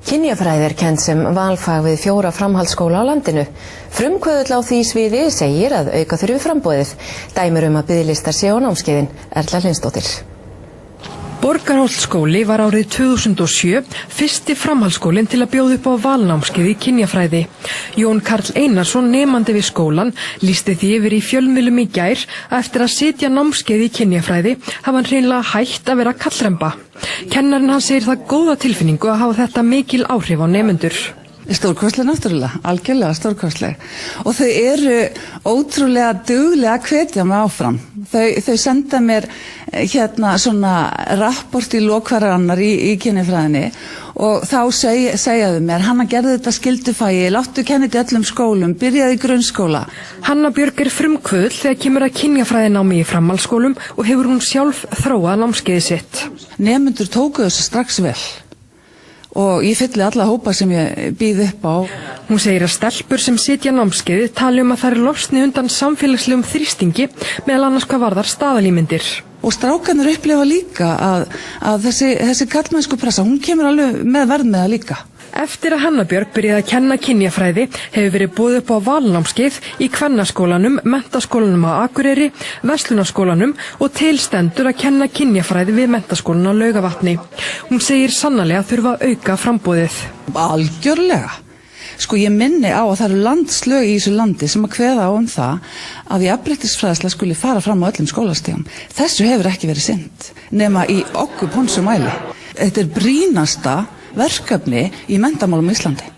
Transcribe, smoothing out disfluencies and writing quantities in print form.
Kynjafræði kennd sem valfag við 4 framhaldsskóla á landinu. Frumkvöðull á því sviði segir að auka þurfi framboðið. Dæmir að biðlistar séu á námskeiðin. Erla Hlynsdóttir. Borgarholtsskóli var árið 2007 fyrsti framhaldsskólinn til að bjóða upp á valnámskeið í kynjafræði. Jón Karl Einarsson, nemandi við skólan, lýsti því yfir í fjölmiðlum í gær að eftir að sitja námskeið í kynjafræði hafa hann hreinlega hætt að vera kallremba. Kennarinn hann segir það góða tilfinningu að hafa þetta mikil áhrif á nemendur. Stórkostleg náttúrulega, algjörlega stórkostleg. Og þau eru ótrúlega duglega að hvetja mig áfram. Þau senda mér svona rapport í lok hverrar annar í kynjafræðinni og þá segjaðu mér, Hanna gerði þetta skyldufagi, láttu kenna þetta í öllum skólum, byrjaði í grunnskóla. Hanna Björg er frumkvöðull þegar kemur að kynjafræðinámi í framhaldsskólum og hefur hún sjálf þróað námskeiðið sitt. Nemendur tóku þessu strax vel. Og ég fylli alla hópa sem ég býð upp á. Hún segir að stelpur sem sitja námskeiðið tali að þær losni undan samfélagslegum þrýstingi meðal annars hvað varðar staðalímyndir. Og strákarnir upplifa líka að þessi karlmennsku pressa, hún kemur alveg með verð með það líka. Eftir að Hanna Björg byrjaði að kenna kynjafræði hefur verið boðið upp á valnámskeið í Kvennaskólanum, Menntaskólanum á Akureyri, Verslunarskólanum og tilstendur að kenna kynjafræði við Menntaskólann á Laugavatni. Hún segir sannarlega að þurfa að auka framboðið. Algjörlega. Sko ég minni á að það eru landslög í þessu landi sem að kveða á það að jafnréttisfræðsla skuli fara fram á öllum skólastigum. Þessu hefur ekki verið sinnt nema í okkur pónsumæli. Þetta er brýnasta verkefni í menntamálum í Íslandi.